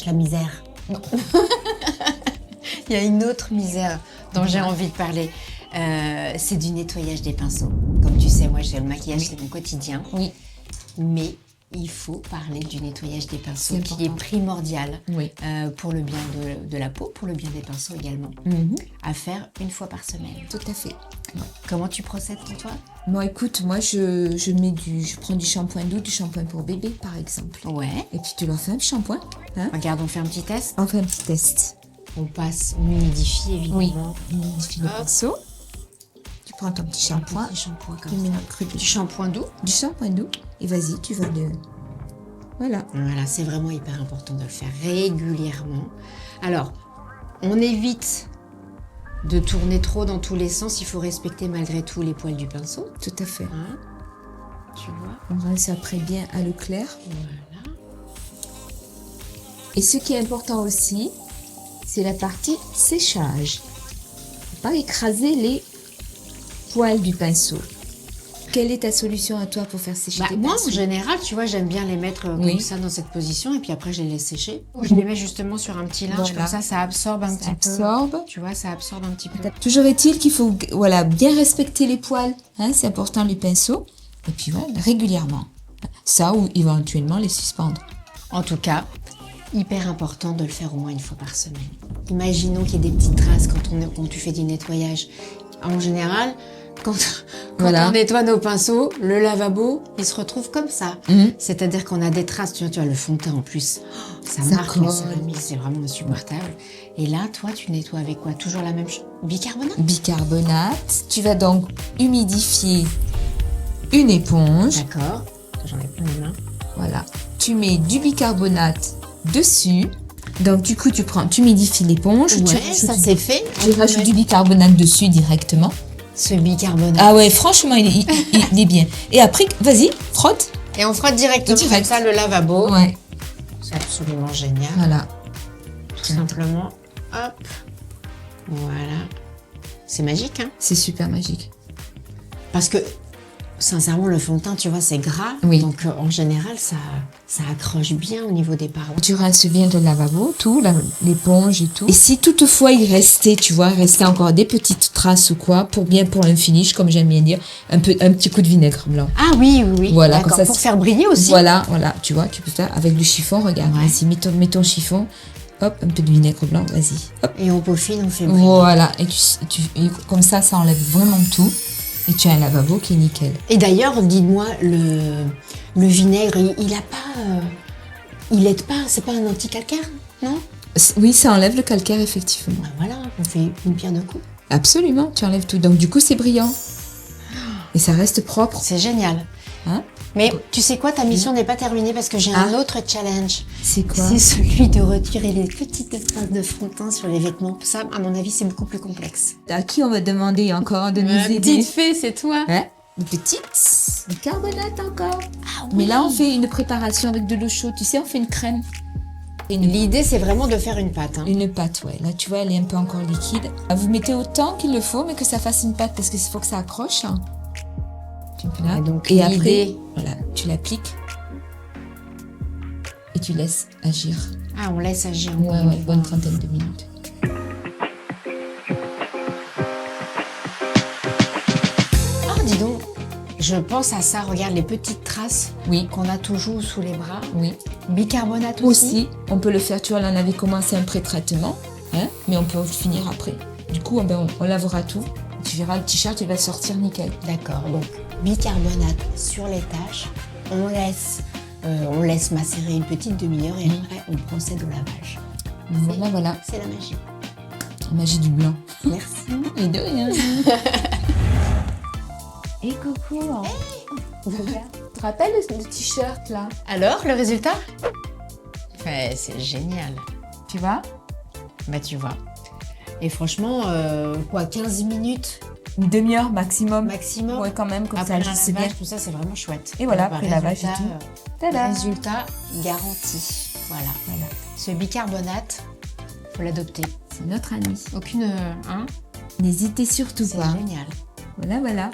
la misère. Non. Il y a une autre misère dont j'ai envie de parler. C'est du nettoyage des pinceaux. Comme tu sais, moi, le maquillage, c'est mon quotidien. Oui. Mais il faut parler du nettoyage des pinceaux, C'est qui est primordial Oui. pour le bien de la peau, pour le bien des pinceaux également. À faire une fois par semaine. Tout à fait. Ouais. Comment tu procèdes pour toi? Bon, écoute, moi, je prends du shampoing doux, du shampoing pour bébé, par exemple. Ouais. Et puis, tu leur fais un shampoing. Hein? Regarde, on fait un petit test. On fait un petit test. On humidifie évidemment. Oui. Humidifie le pinceau. Tu prends ton petit shampoing. Petit shampoing Tu comme mets ça. un cru Du shampoing doux. Du shampoing doux. Et vas-y, tu vas le... Voilà. Voilà, c'est vraiment hyper important de le faire régulièrement. Alors, on évite de tourner trop dans tous les sens. Il faut respecter malgré tout les poils du pinceau. Tout à fait. Hein, tu vois? On rince après bien à l'eau claire. Voilà. Et ce qui est important aussi, c'est la partie séchage. Faut pas écraser les poils du pinceau. Quelle est ta solution à toi pour faire sécher tes Moi, pinceaux? en général, tu vois, j'aime bien les mettre comme Oui. ça dans cette position et puis après, je les laisse sécher. Je les mets justement sur un petit linge, Voilà. comme ça absorbe un Ça petit absorbe. peu. Tu vois, ça absorbe un petit peu. Toujours est-il qu'il faut voilà, bien respecter les poils. Hein, c'est important, les pinceaux. Et puis voilà, régulièrement. Ça ou éventuellement les suspendre. En tout cas, hyper important de le faire au moins une fois par semaine. Imaginons qu'il y ait des petites traces quand tu fais du nettoyage. En général, quand Voilà. on nettoie nos pinceaux, le lavabo, il se retrouve comme ça. C'est-à-dire qu'on a des traces, tu vois le fond de teint en plus. Ça marque la colle. céramique, c'est vraiment insupportable. Et là, toi, tu nettoies avec quoi? Toujours la même chose? Bicarbonate? Bicarbonate. Tu vas donc humidifier une éponge. D'accord. J'en ai plein les mains. Voilà. Tu mets du bicarbonate dessus. Donc du coup, tu humidifies l'éponge. tu Ouais, rajoutes ça c'est fait. Tu rajoutes du bicarbonate dessus directement. Ce bicarbonate. Ah ouais, franchement, il est bien. Et après, vas-y, frotte. Et on frotte directement Direct. comme ça le lavabo. Ouais, C'est absolument génial. voilà. Tout simplement, hop, voilà. C'est magique, hein? C'est super magique. Parce que, sincèrement, le fond de teint, tu vois, c'est gras. Oui. Donc, en général, ça accroche bien au niveau des parois. Tu rinces bien le lavabo, tout, l'éponge et tout. Et si toutefois il restait, tu vois, restait encore des petites traces ou quoi, pour un finish, comme j'aime bien dire, un petit coup de vinaigre blanc. Ah oui, oui, oui. Voilà, D'accord, comme ça, pour faire briller aussi. Voilà, tu vois, tu peux faire avec du chiffon, regarde, Ouais. vas-y, mets ton chiffon, hop, un peu de vinaigre blanc, vas-y, hop. Et on peaufine, on fait briller. Voilà, et comme ça enlève vraiment tout, et tu as un lavabo qui est nickel. Et d'ailleurs, dis-moi, le vinaigre, il a pas... il aide pas, c'est pas un anti-calcaire, non? Oui, ça enlève le calcaire, effectivement. Ben voilà, on fait une pierre de coups. Absolument, tu enlèves tout. Donc du coup, c'est brillant. Et ça reste propre. C'est génial. Hein? Mais tu sais quoi, ta mission n'est pas terminée parce que j'ai un autre challenge. C'est quoi? C'est celui de retirer les petites traces de fond de teint sur les vêtements. Ça, à mon avis, c'est beaucoup plus complexe. À qui on va demander encore de nous aider? fée, c'est toi. Hein? Une petite bicarbonate encore. Ah oui. Mais là, on fait une préparation avec de l'eau chaude. Tu sais, on fait une crème. L'idée, c'est vraiment de faire une pâte. Hein. Une pâte, ouais. Là, tu vois, elle est un peu encore liquide. Vous mettez autant qu'il le faut, mais que ça fasse une pâte parce qu'il faut que ça accroche. Hein. Là. Et donc, et après, l'idée... voilà, tu l'appliques et tu laisses agir. Ah, on laisse agir. Ouais, bonne trentaine de minutes. Ah, dis donc, je pense à ça. Regarde les petites traces qu'on a toujours sous les bras. Oui. Bicarbonate aussi. On peut le faire, tu vois, là, on avait commencé un pré-traitement, hein, mais on peut finir après. Du coup, on lavera tout. Tu verras, le t-shirt, il va sortir nickel. D'accord, donc bicarbonate sur les taches. On laisse macérer une petite demi-heure et après, on procède au lavage. Voilà. C'est la magie. La magie du blanc. Merci. Et de rien. Et coucou. Tu te rappelles le t-shirt, là? Alors, le résultat? Ouais, c'est génial. Tu vois? Bah, tu vois. Et franchement, 15 minutes Une demi-heure maximum. maximum. Ouais, quand même, comme Après ça, un je sais bien. lavage, tout ça, c'est vraiment chouette. Et voilà, Bah, après lavage et résultat, tout. Tada. Résultat garanti. Voilà. Ce bicarbonate, faut l'adopter. C'est notre ami. Aucune... hein? N'hésitez surtout C'est pas. génial. Voilà.